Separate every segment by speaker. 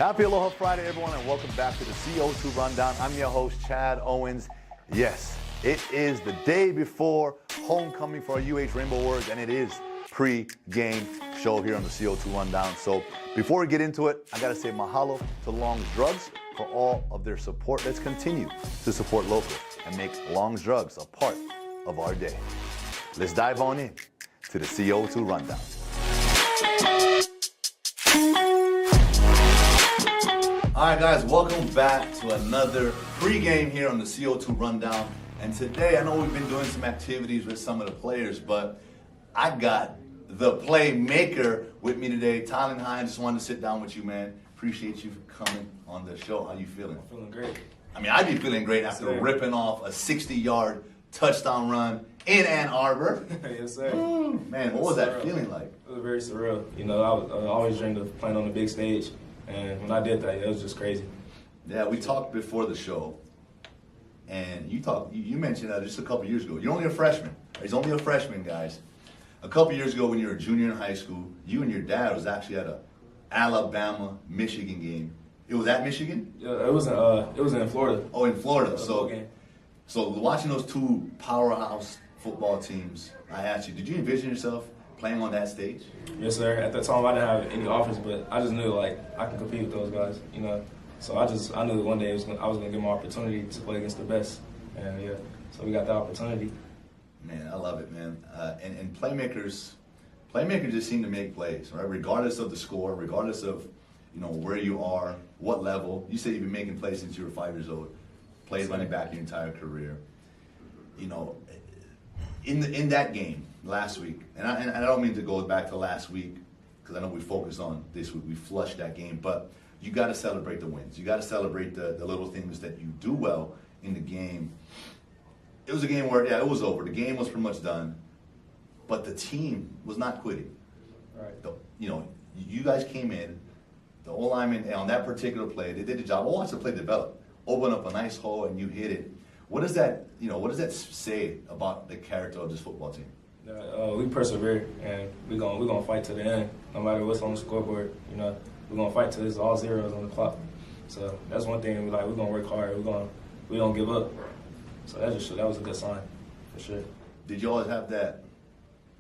Speaker 1: Happy Aloha Friday, everyone, and welcome back to the CO2 Rundown. I'm your host, Chad Owens. Yes, it is the day before homecoming for our UH Rainbow Warriors, and it is pre-game show here on the CO2 Rundown. So before we get into it, I got to say mahalo to Long's Drugs for all of their support. Let's continue to support local and make Long's Drugs a part of our day. Let's dive on in to the CO2 Rundown. All right, guys, welcome back to another pregame here on the CO2 Rundown. And today, I know we've been doing some activities with some of the players, but I got the playmaker with me today. Tylan Hines, just wanted to sit down with you, man. Appreciate you for coming on the show. How you feeling?
Speaker 2: I'm feeling great.
Speaker 1: I mean, I'd be feeling great after ripping off a 60-yard touchdown run in Ann Arbor.
Speaker 2: Yes, sir.
Speaker 1: Man, what was that feeling like?
Speaker 2: It was very surreal. You know, I always dreamed of playing on the big stage. And when I did that, it was just crazy.
Speaker 1: Yeah, we talked before the show, and you mentioned that just a couple years ago. You're only a freshman. He's only a freshman, guys. A couple years ago, when you were a junior in high school, you and your dad was actually at a Alabama-Michigan game. It was at Michigan?
Speaker 2: Yeah, it was in Florida.
Speaker 1: Oh, in Florida.
Speaker 2: So
Speaker 1: watching those two powerhouse football teams, I asked you, did you envision yourself playing on that stage?
Speaker 2: Yes, sir. At that time, I didn't have any offers, but I just knew like I could compete with those guys. You know, so I knew one day I was gonna get my opportunity to play against the best, and yeah, so we got the opportunity.
Speaker 1: Man, I love it, man. And playmakers just seem to make plays, right? Regardless of the score, regardless of where you are, what level. You said you've been making plays since you were 5 years old. Played running back your entire career. You know, in that game last week, and I don't mean to go back to last week because I know we focused on this week. We flushed that game, but you got to celebrate the wins. You got to celebrate the little things that you do well in the game. It was a game where, it was over. The game was pretty much done, but the team was not quitting.
Speaker 2: Right.
Speaker 1: You guys came in, the O-lineman on that particular play, they did the job. We'll watch the play develop. Open up a nice hole and you hit it. What does that say about the character of this football team?
Speaker 2: We persevere and we're gonna fight to the end, no matter what's on the scoreboard. You know, we're gonna fight till there's all zeros on the clock. So that's one thing. We're gonna work hard. We don't give up. So that was a good sign for sure.
Speaker 1: Did you always have that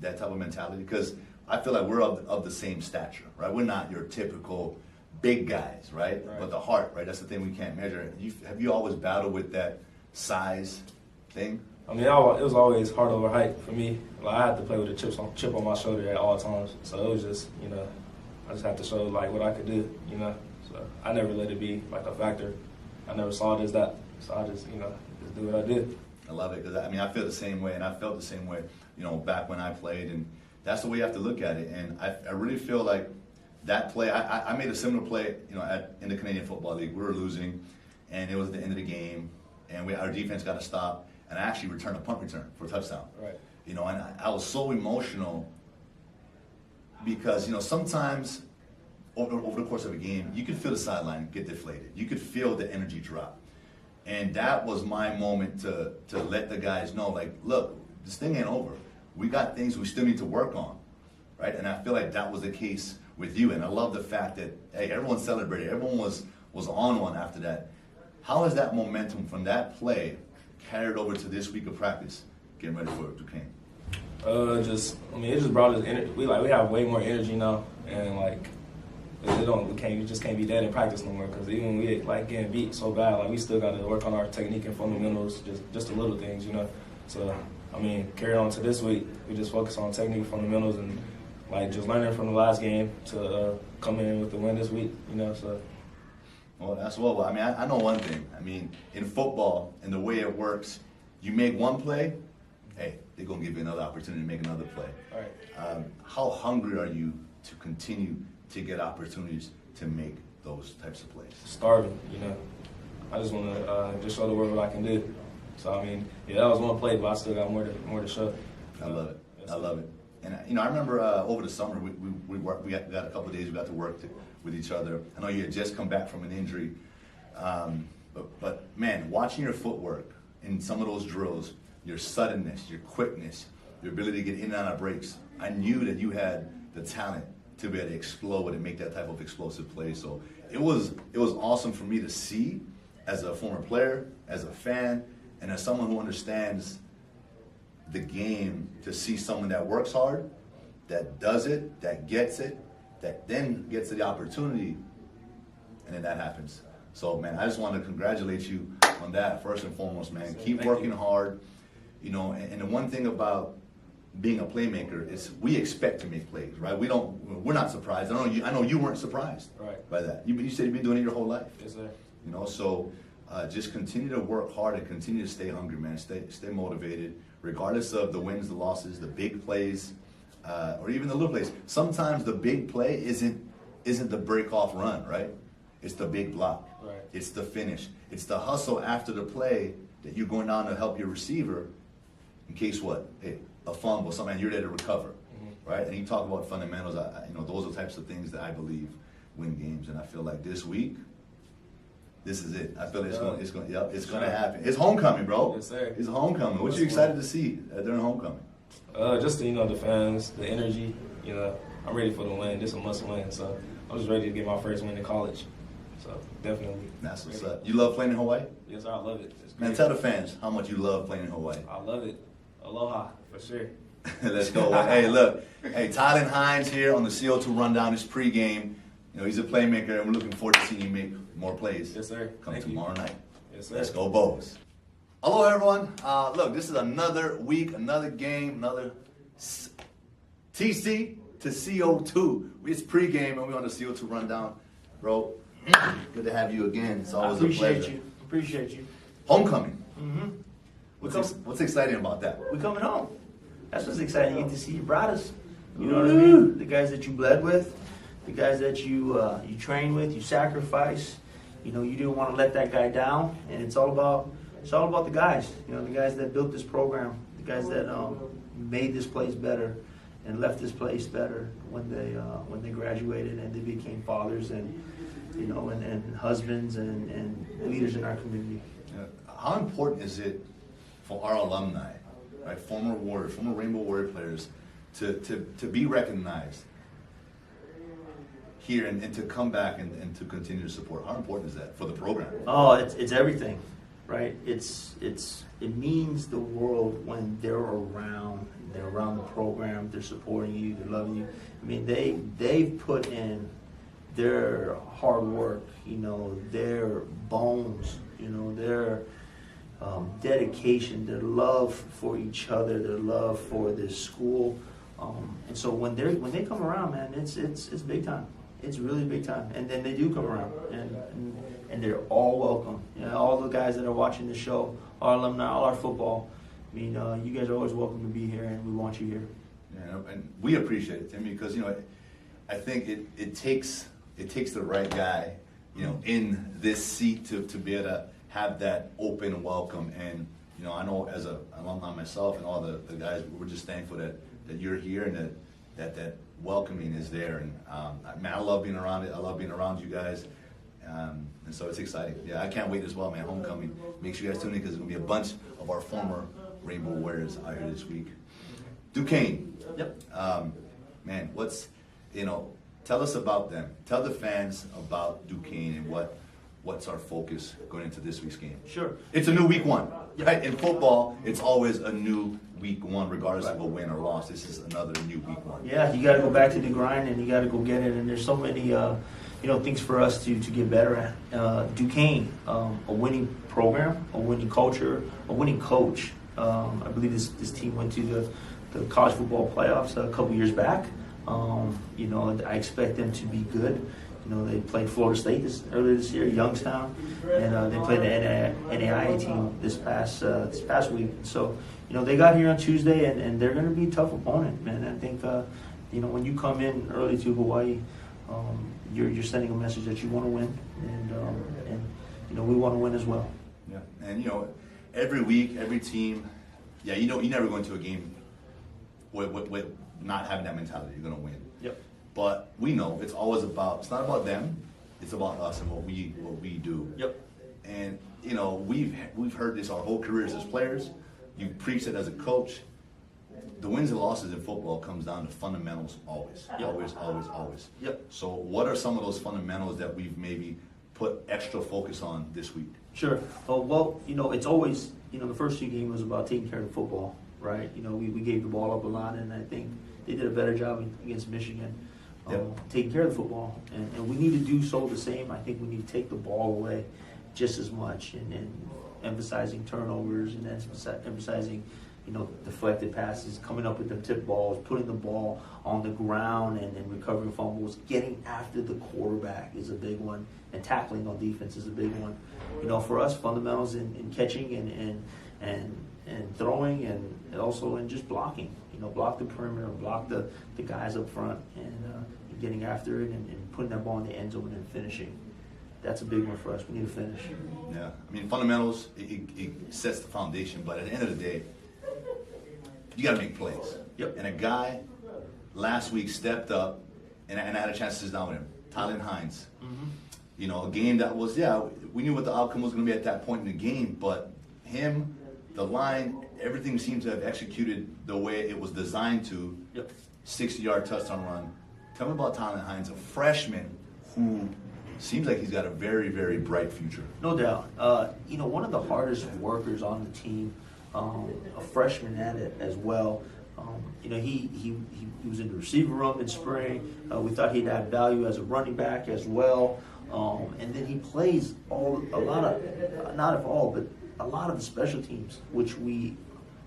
Speaker 1: type of mentality? Because I feel like we're of the same stature, right? We're not your typical big guys, right? But the heart, right? That's the thing we can't measure. Have you always battled with that size thing?
Speaker 2: I mean, it was always heart over height for me. Like, I had to play with a chip on my shoulder at all times. So it was just, I just had to show like what I could do, So I never let it be like a factor. I never saw it as that. So I just, just do what I did.
Speaker 1: I love it because I feel the same way, and I felt the same way, back when I played, and that's the way you have to look at it. And I really feel like that play. I made a similar play, in the Canadian Football League. We were losing, and it was at the end of the game, and our defense got to stop. And I actually returned a punt return for a touchdown.
Speaker 2: Right.
Speaker 1: And I was so emotional because, sometimes over the course of a game, you could feel the sideline get deflated. You could feel the energy drop. And that was my moment to let the guys know, like, look, this thing ain't over. We got things we still need to work on, right? And I feel like that was the case with you. And I love the fact that, hey, everyone celebrated. Everyone was on one after that. How has that momentum from that play carried over to this week of practice, getting ready for Duquesne?
Speaker 2: It just brought us energy. We have way more energy now, and we just can't be dead in practice no more. Because even when we getting beat so bad, we still got to work on our technique and fundamentals, just the little things, So carry on to this week. We just focus on technique and fundamentals, and just learning from the last game to come in with the win this week, So.
Speaker 1: Well, that's well. I know one thing. In football and the way it works, you make one play, hey, they're gonna give you another opportunity to make another play.
Speaker 2: All right.
Speaker 1: How hungry are you to continue to get opportunities to make those types of plays?
Speaker 2: Starving, I just want to just show the world what I can do. So that was one play, but I still got more to show.
Speaker 1: I love it. I love it. And I remember over the summer we got a couple of days we got to work with each other. I know you had just come back from an injury, but man, watching your footwork in some of those drills, your suddenness, your quickness, your ability to get in and out of breaks, I knew that you had the talent to be able to explode and make that type of explosive play. So it was awesome for me to see as a former player, as a fan, and as someone who understands the game, to see someone that works hard, that does it, that gets it, that then gets the opportunity, and then that happens. So, man, I just want to congratulate you on that, first and foremost, man. Keep working hard, you know, and the one thing about being a playmaker is we expect to make plays, right? We're not surprised. I know you weren't surprised by that. You said you've been doing it your whole life.
Speaker 2: Yes, sir.
Speaker 1: You know, so just continue to work hard and continue to stay hungry, man. Stay motivated, regardless of the wins, the losses, the big plays, or even the little plays. Sometimes the big play isn't the break-off run, right? It's the big block.
Speaker 2: Right.
Speaker 1: It's the finish. It's the hustle after the play that you're going down to help your receiver in case what? Hey, a fumble, something, you're there to recover, right? And you talk about fundamentals. Those are the types of things that I believe win games. And I feel like this week, this is it. I feel like it's going to happen. It's homecoming, bro.
Speaker 2: Yes, sir.
Speaker 1: It's homecoming. What you excited to see during homecoming?
Speaker 2: Just the fans, the energy. I'm ready for the win. This is a must win. So I'm just ready to get my first win in college. So definitely.
Speaker 1: That's what's up. You love playing in Hawaii?
Speaker 2: Yes, sir. I love it.
Speaker 1: Man, tell the fans how much you love playing in Hawaii.
Speaker 2: I love it. Aloha, for sure.
Speaker 1: Let's go. Hey, look. Hey, Tylan Hines here on the CO2 Rundown. It's pregame. He's a playmaker, and we're looking forward to seeing you make more plays.
Speaker 2: Yes, sir.
Speaker 1: Come tomorrow night.
Speaker 2: Yes, sir.
Speaker 1: Let's go, Bows. Hello, everyone. Look, this is another week, another game, another TC to CO2. It's pregame, and we're on the CO2 Rundown. Bro, good to have you again. It's always a pleasure.
Speaker 3: Appreciate you.
Speaker 1: Homecoming.
Speaker 3: Mm-hmm.
Speaker 1: What's exciting about that?
Speaker 3: We're coming home. That's what's exciting. You get to see your brothers. You know what I mean? The guys that you bled with, the guys that you train with, you sacrifice. You didn't want to let that guy down, and it's all about the guys. The guys that built this program, the guys that made this place better and left this place better when they graduated and they became fathers and and husbands and leaders in our community.
Speaker 1: How important is it for our alumni, right, former Rainbow Warrior players, to be recognized here and to come back and to continue to support? How important is that for the program?
Speaker 3: Oh, it's everything, right? It means the world when they're around. They're around the program. They're supporting you. They're loving you. I mean, they've put in their hard work. Their bones. Their dedication, their love for each other, their love for this school, and so when they come around, man, it's big time. It's really big time, and then they do come around, and they're all welcome. All the guys that are watching the show, our alumni, all our football. I mean, you guys are always welcome to be here, and we want you here.
Speaker 1: Yeah, and we appreciate it, Timmy, because I think it takes the right guy, in this seat to be able to have that open welcome. And I know as an alumni myself and all the guys, we're just thankful that you're here and that welcoming is there. And man, I love being around it. I love being around you guys. And so it's exciting. Yeah, I can't wait as well, man. Homecoming. Make sure you guys tune in because there's going to be a bunch of our former Rainbow Warriors out here this week. Duquesne.
Speaker 3: Yep.
Speaker 1: Man, tell us about them. Tell the fans about Duquesne and what's our focus going into this week's game.
Speaker 3: Sure.
Speaker 1: It's a new week one, right? In football, it's always a new week one, regardless of a win or loss. This is another new week one.
Speaker 3: Yeah, you got to go back to the grind and you got to go get it. And there's so many, things for us to get better at. Duquesne, a winning program, a winning culture, a winning coach. I believe this team went to the college football playoffs a couple years back. I expect them to be good. They played Florida State earlier this year, Youngstown, and they played the NAIA team this past week. So, they got here on Tuesday, and they're going to be a tough opponent, man. I think, when you come in early to Hawaii, you're sending a message that you want to win, and we want to win as well.
Speaker 1: Yeah, and every week, every team, you never go into a game with not having that mentality. You're going to win.
Speaker 3: Yep.
Speaker 1: But we know it's not about them, it's about us and what we do.
Speaker 3: Yep.
Speaker 1: And we've heard this our whole careers as players. You preach it as a coach. the wins and losses in football comes down to fundamentals always, always.
Speaker 3: Yep.
Speaker 1: So what are some of those fundamentals that we've maybe put extra focus on this week?
Speaker 3: Sure. Well, it's always, the first 2 games was about taking care of the football, right? We gave the ball up a lot, and I think they did a better job against Michigan. Taking care of the football, and we need to do so the same. I think we need to take the ball away just as much, and emphasizing turnovers and emphasizing, deflected passes, coming up with the tip balls, putting the ball on the ground and recovering fumbles, getting after the quarterback is a big one, and tackling on defense is a big one. For us, fundamentals in catching and throwing, and also in just blocking. Block the perimeter, block the guys up front, and getting after it and putting that ball in the end zone and finishing. That's a big one for us. We need to finish.
Speaker 1: Yeah, I mean, fundamentals, it sets the foundation, but at the end of the day, you got to make plays.
Speaker 3: Yep.
Speaker 1: And a guy last week stepped up, and I had a chance to sit down with him, Tylan Hines.
Speaker 3: Mm-hmm.
Speaker 1: A game that was, we knew what the outcome was going to be at that point in the game, but him, the line, everything seemed to have executed the way it was designed to.
Speaker 3: Yep.
Speaker 1: 60-yard touchdown run. Tell me about Tylan Hines, a freshman who seems like he's got a very, very bright future.
Speaker 3: No doubt. One of the hardest workers on the team, a freshman at it as well. He was in the receiver room in spring. We thought he'd add value as a running back as well. And then he plays a lot of the special teams, which we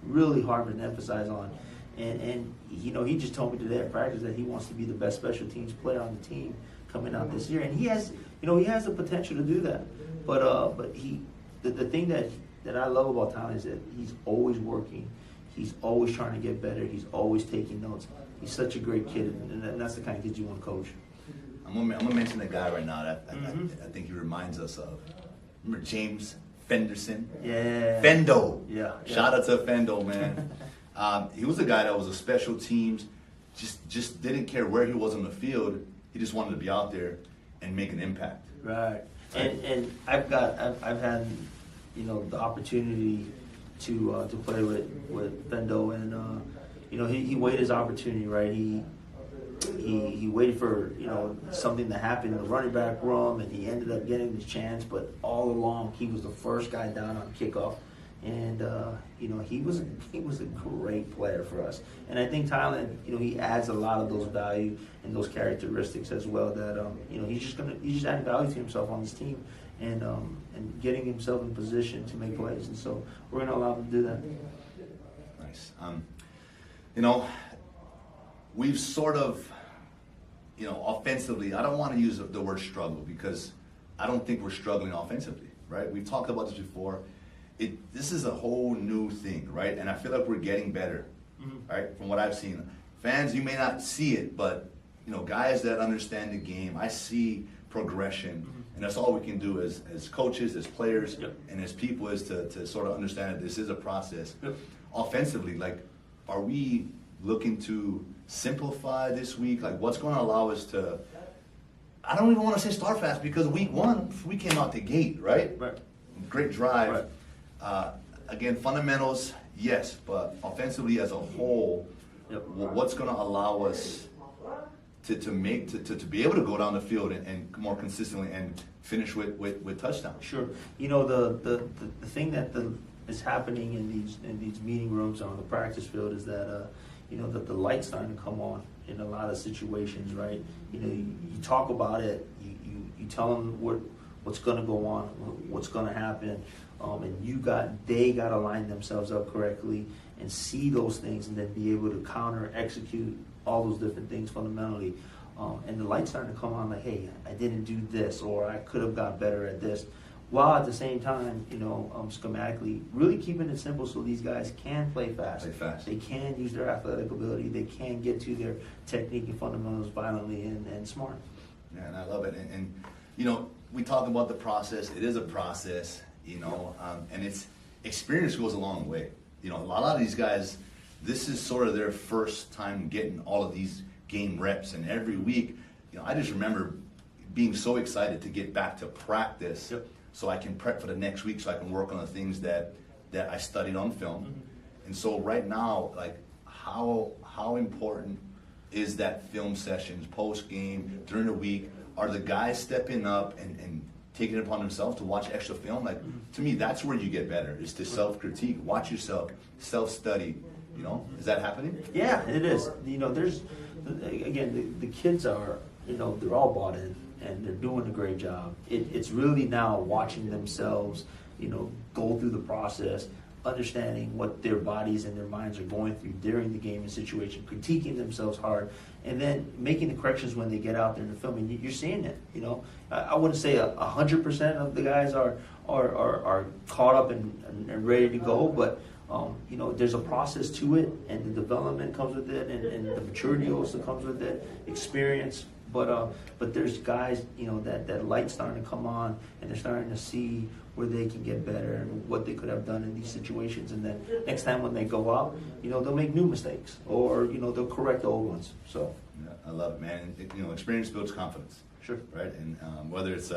Speaker 3: really harp and emphasize on. And he just told me today at practice that he wants to be the best special teams player on the team coming out this year, and he has the potential to do that. But the thing that I love about Tylan is that he's always working, he's always trying to get better, he's always taking notes. He's such a great kid, and that's the kind of kid you want to coach.
Speaker 1: I'm gonna mention a guy right now that I think he reminds us of. Remember James Fenderson?
Speaker 3: Yeah.
Speaker 1: Fendo.
Speaker 3: Yeah.
Speaker 1: Shout out to Fendo, man. He was a guy that was a special teams, just didn't care where he was on the field. He just wanted to be out there and make an impact.
Speaker 3: Right. And I've had the opportunity to play with Fendo, and he waited his opportunity, right? He waited for something to happen in the running back room, and he ended up getting his chance. But all along, he was the first guy down on kickoff, and he was a great player for us. And I think Tylan, he adds a lot of those value and those characteristics as well. That he's just adding value to himself on this team, and getting himself in position to make plays. And so we're going to allow him to do that.
Speaker 1: Nice. We've sort of, offensively, I don't want to use the word struggle because I don't think we're struggling offensively, right? We've talked about this before. This is a whole new thing, right? And I feel like we're getting better, right? From what I've seen. Fans, you may not see it, but, guys that understand the game, I see progression. And that's all we can do as coaches, as players, and as people is to sort of understand that this is a process. Offensively, are we looking to simplify this week? What's going to allow us to, I don't even want to say start fast because week 1, we came out the gate, right?
Speaker 3: Right.
Speaker 1: Great drive. Right. Again, fundamentals, yes, but offensively as a whole, what's going to allow us to be able to go down the field and more consistently and finish with touchdowns? Sure.
Speaker 3: The thing that is happening in these meeting rooms on the practice field is that that the light's starting to come on in a lot of situations, right? You talk about it, you tell them what's going to go on, what's going to happen, and they got to line themselves up correctly and see those things, and then be able to counter, execute all those different things fundamentally. And the light's starting to come on, like, hey, I didn't do this, or I could have got better at this. While at the same time, schematically, really keeping it simple so these guys can play fast. They can use their athletic ability. They can get to their technique and fundamentals violently and smart.
Speaker 1: Yeah, and I love it. And we talk about the process. It is a process, and it's experience goes a long way. A lot of these guys, this is sort of their first time getting all of these game reps, and every week, I just remember being so excited to get back to practice. So I can prep for the next week, so I can work on the things that I studied on film. And so right now, how important is that film sessions, post game, during the week? Are the guys stepping up and taking it upon themselves to watch extra film? Like, to me, that's where you get better, is to self-critique, watch yourself, self-study, you know? Is that happening?
Speaker 3: Yeah, it is. You know, there's, again, the kids are, you know, they're all bought in and they're doing a great job. It's really now watching themselves, you know, go through the process, understanding what their bodies and their minds are going through during the game and situation, critiquing themselves hard, and then making the corrections when they get out there in the film. And you're seeing it, you know. I wouldn't say 100% of the guys are caught up and ready to go, but you know, there's a process to it, and the development comes with it, and the maturity also comes with it, experience. But there's guys, you know, that light's starting to come on, and they're starting to see where they can get better and what they could have done in these situations. And then next time when they go out, you know, they'll make new mistakes, or you know, they'll correct the old ones. So
Speaker 1: yeah, I love it, man. You know, experience builds confidence.
Speaker 3: Sure.
Speaker 1: Right, and whether it's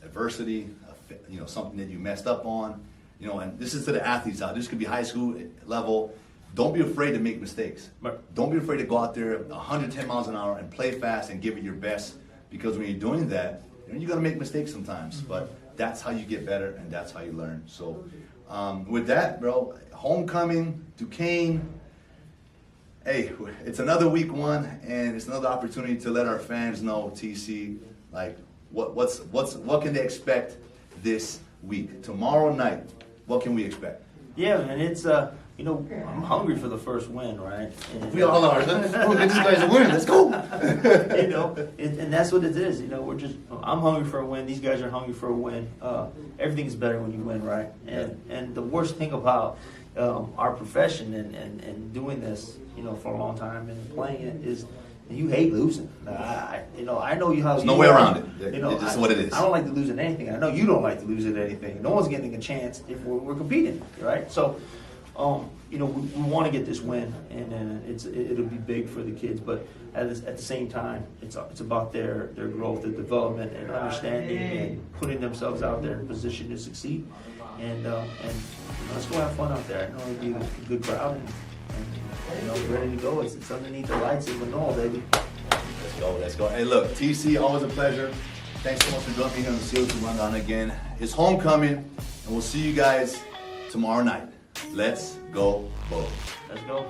Speaker 1: adversity, you know, something that you messed up on, you know, and this is to the athletes out. This could be high school level. Don't be afraid to make mistakes.
Speaker 3: Right.
Speaker 1: Don't be afraid to go out there 110 miles an hour and play fast and give it your best, because when you're doing that, you know, you're gonna make mistakes sometimes, but that's how you get better and that's how you learn. So with that, bro, homecoming, Duquesne. Hey, it's another week one, and it's another opportunity to let our fans know, TC, like what can they expect this week? Tomorrow night, what can we expect?
Speaker 3: yeah, man, it's you know, I'm hungry for the first win, right? And,
Speaker 1: We all are. We'll get these guys a win. Let's go.
Speaker 3: you know, and that's what it is. You know, I'm hungry for a win. These guys are hungry for a win. Everything's better when you win, right? And the worst thing about our profession and doing this, you know, for a long time and playing it is you hate losing. You know, I know you how.
Speaker 1: There's no way around it.
Speaker 3: You know,
Speaker 1: it's just what it is.
Speaker 3: I don't like to lose at anything. I know you don't like to lose at anything. No one's getting a chance if we're competing, right? So. You know, we want to get this win, and it'll be big for the kids. But at the same time, it's about their growth, their development, and understanding, and putting themselves out there in a position to succeed. And you know, let's go have fun out there. I know it'll be a good crowd, and you know, ready to go. It's underneath the lights in Manila, baby.
Speaker 1: Let's go. Let's go. Hey, look, TC, always a pleasure. Thanks so much for joining me here on the CO2 RUN DWN again. It's homecoming, and we'll see you guys tomorrow night. Let's go, Bo.
Speaker 3: Let's go.